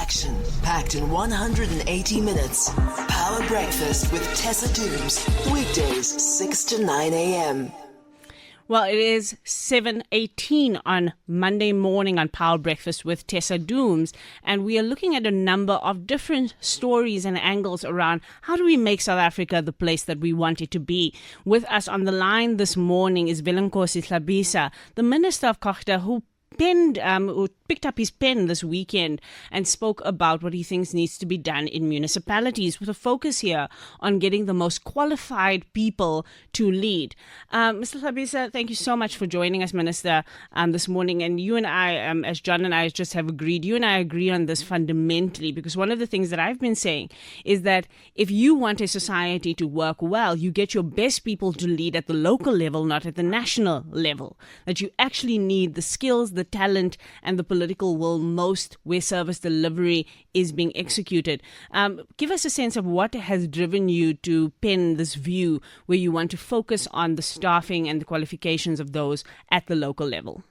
action, packed in 180 minutes. Power Breakfast with Tessa Dooms. Weekdays 6 to 9 a.m. Well, it is 7:18 on Monday morning on Power Breakfast with Tessa Dooms, and we are looking at a number of different stories and angles around how do we make South Africa the place that we want it to be. With us on the line this morning is Velenkosini Hlabisa, the Minister of COGTA, who picked up his pen this weekend and spoke about what he thinks needs to be done in municipalities, with a focus here on getting the most qualified people to lead. Mr. Hlabisa, thank you so much for joining us, Minister, this morning. And you and I, as John and I just have agreed, you and I agree on this fundamentally, because one of the things that I've been saying is that if you want a society to work well, you get your best people to lead at the local level, not at the national level. That you actually need the skills, the talent, and the political will most where service delivery is being executed. Give us a sense of what has driven you to pen this view where you want to focus on the staffing and the qualifications of those at the local level.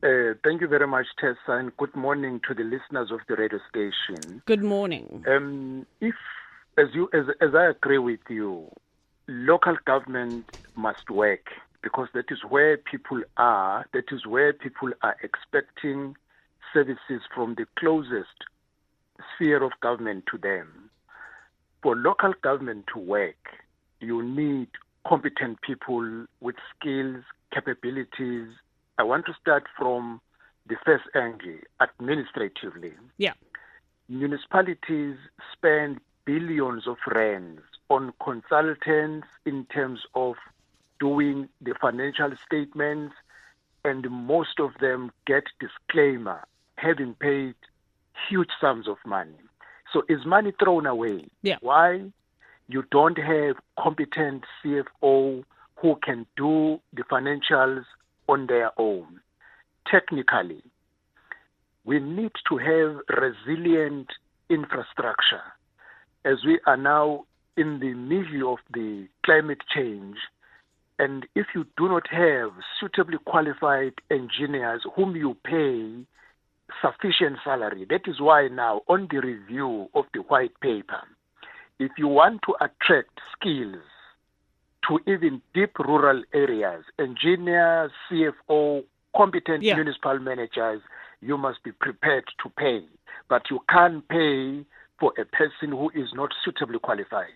Thank you very much, Tessa, and good morning to the listeners of the radio station. Good morning. As I agree with you, local government must work, because that is where people are. That is where people are expecting services from the closest sphere of government to them. For local government to work, you need competent people with skills, capabilities. I want to start from the first angle, administratively. Yeah. Municipalities spend billions of rands on consultants in terms of doing the financial statements, and most of them get disclaimer, having paid huge sums of money. So is money thrown away? Yeah. Why? You don't have competent CFO who can do the financials on their own. Technically, we need to have resilient infrastructure. As we are now in the middle of the climate change, and if you do not have suitably qualified engineers whom you pay sufficient salary, that is why now on the review of the white paper, if you want to attract skills to even deep rural areas, engineers, CFO, competent municipal managers, you must be prepared to pay. But you can't pay for a person who is not suitably qualified.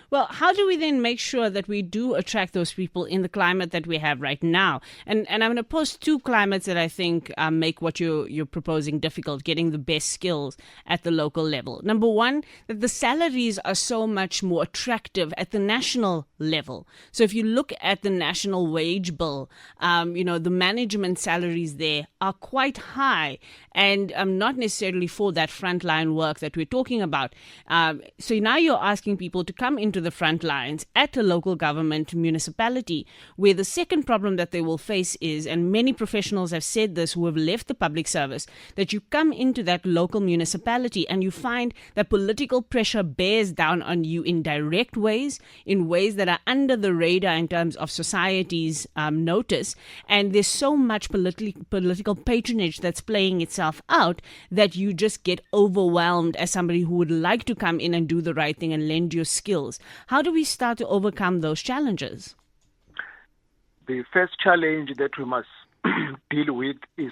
Well, how do we then make sure that we do attract those people in the climate that we have right now? And I'm going to pose two climates that I think make what you're proposing difficult, getting the best skills at the local level. Number one, that the salaries are so much more attractive at the national level. So if you look at the national wage bill, the management salaries there are quite high, and not necessarily for that frontline work that we're talking about. So now you're asking people to come into the front lines at a local government municipality, where the second problem that they will face is, and many professionals have said this who have left the public service, that you come into that local municipality and you find that political pressure bears down on you in direct ways, in ways that are under the radar in terms of society's notice, and there's so much political patronage that's playing itself out that you just get overwhelmed as somebody who would like to come in and do the right thing and lend your skills. How do we start to overcome those challenges? The first challenge that we must deal with is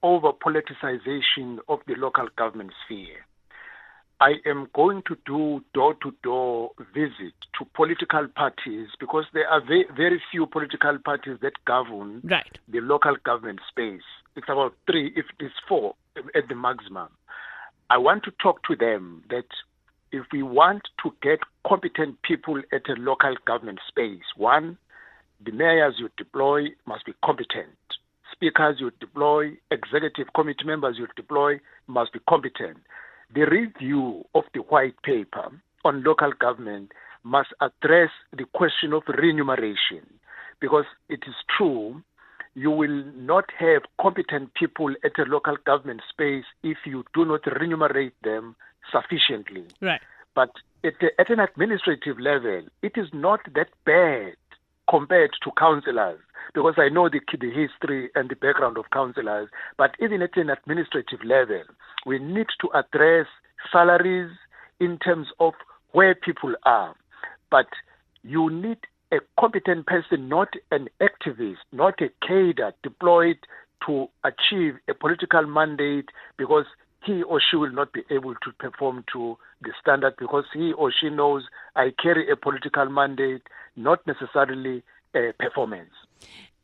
over-politicization of the local government sphere. I am going to do door-to-door visit to political parties, because there are very few political parties that govern the local government space. It's about 3, if it is 4 at the maximum. I want to talk to them that if we want to get competent people at a local government space, one, the mayors you deploy must be competent. Speakers you deploy, executive committee members you deploy must be competent. The review of the white paper on local government must address the question of remuneration, because it is true, you will not have competent people at a local government space if you do not remunerate them sufficiently. Right. But at an administrative level, it is not that bad compared to councillors, because I know the history and the background of councillors, but even at an administrative level, we need to address salaries in terms of where people are. But you need a competent person, not an activist, not a cadre deployed to achieve a political mandate, because he or she will not be able to perform to the standard, because he or she knows I carry a political mandate, not necessarily a performance.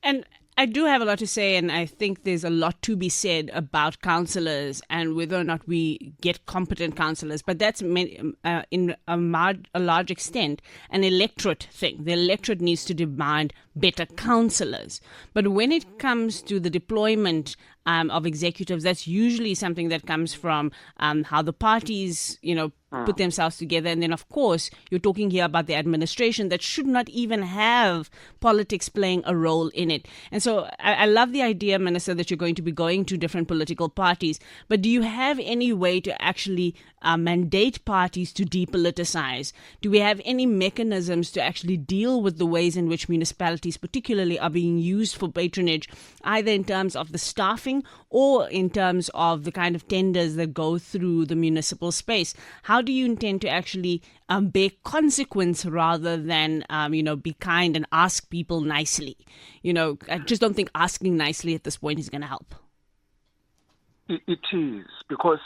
And I do have a lot to say, and I think there's a lot to be said about councillors and whether or not we get competent councillors. But that's in a large extent an electorate thing. The electorate needs to demand better councillors. But when it comes to the deployment of executives, that's usually something that comes from how the parties, put themselves together. And then, of course, you're talking here about the administration that should not even have politics playing a role in it. And so I love the idea, Minister, that you're going to be going to different political parties. But do you have any way to actually mandate parties to depoliticize? Do we have any mechanisms to actually deal with the ways in which municipalities particularly are being used for patronage, either in terms of the staffing or in terms of the kind of tenders that go through the municipal space? How do you intend to actually bear consequence rather than, be kind and ask people nicely? I just don't think asking nicely at this point is going to help. It is, because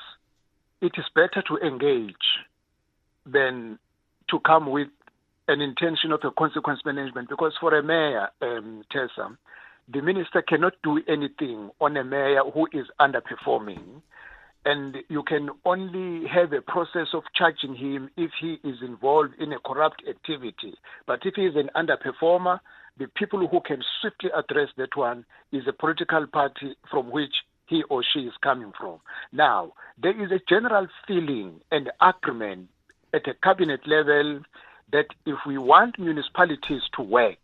it is better to engage than to come with an intention of a consequence management, because for a mayor, Tessa, the minister cannot do anything on a mayor who is underperforming. And you can only have a process of charging him if he is involved in a corrupt activity. But if he is an underperformer, the people who can swiftly address that one is a political party from which he or she is coming from. Now, there is a general feeling and agreement at a cabinet level that if we want municipalities to work,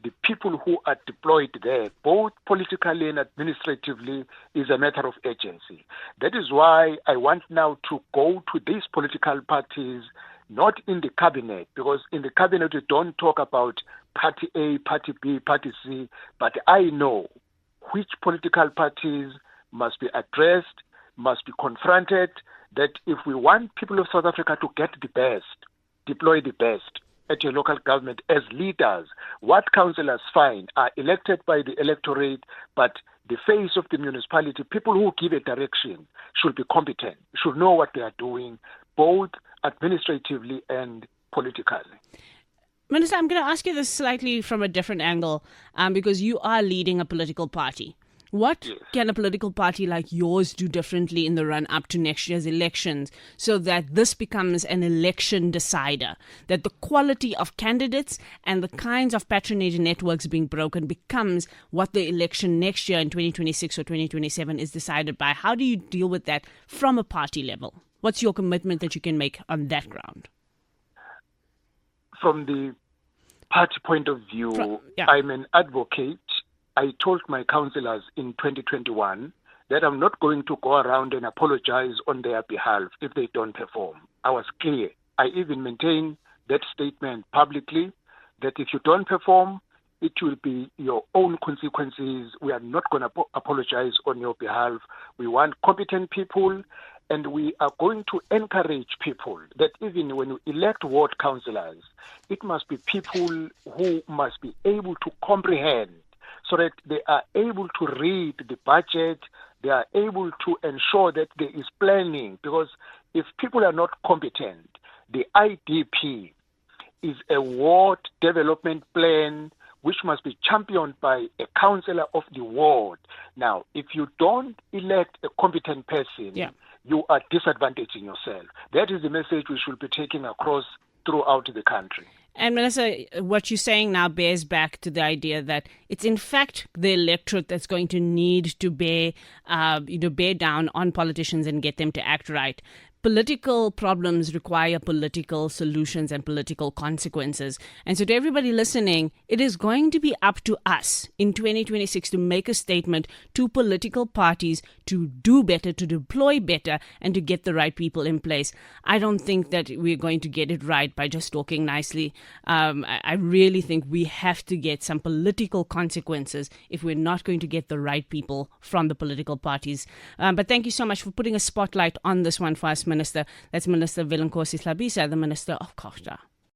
the people who are deployed there, both politically and administratively, is a matter of urgency. That is why I want now to go to these political parties, not in the cabinet, because in the cabinet we don't talk about party A, party B, party C, but I know which political parties must be addressed, must be confronted, that if we want people of South Africa to get the best, deploy the best at your local government as leaders. What councillors find are elected by the electorate, but the face of the municipality, people who give a direction, should be competent, should know what they are doing, both administratively and politically. Minister, I'm going to ask you this slightly from a different angle, because you are leading a political party. What can a political party like yours do differently in the run-up to next year's elections so that this becomes an election decider, that the quality of candidates and the kinds of patronage networks being broken becomes what the election next year in 2026 or 2027 is decided by? How do you deal with that from a party level? What's your commitment that you can make on that ground? From the party point of view, I'm an advocate. I told my councillors in 2021 that I'm not going to go around and apologize on their behalf if they don't perform. I was clear. I even maintain that statement publicly, that if you don't perform, it will be your own consequences. We are not going to apologize on your behalf. We want competent people, and we are going to encourage people that even when you elect ward councillors, it must be people who must be able to comprehend, so that they are able to read the budget, they are able to ensure that there is planning. Because if people are not competent, the IDP is a ward development plan which must be championed by a councillor of the ward. Now, if you don't elect a competent person, you are disadvantaging yourself. That is the message we should be taking across throughout the country. And Minister, what you're saying now bears back to the idea that it's in fact the electorate that's going to need to bear down on politicians and get them to act right. political problems require political solutions and political consequences. And so to everybody listening, it is going to be up to us in 2026 to make a statement to political parties to do better, to deploy better, and to get the right people in place. I don't think that we're going to get it right by just talking nicely. I really think we have to get some political consequences if we're not going to get the right people from the political parties. But thank you so much for putting a spotlight on this one for us, Minister. That's Minister Velenkosini Hlabisa, the Minister of COGTA.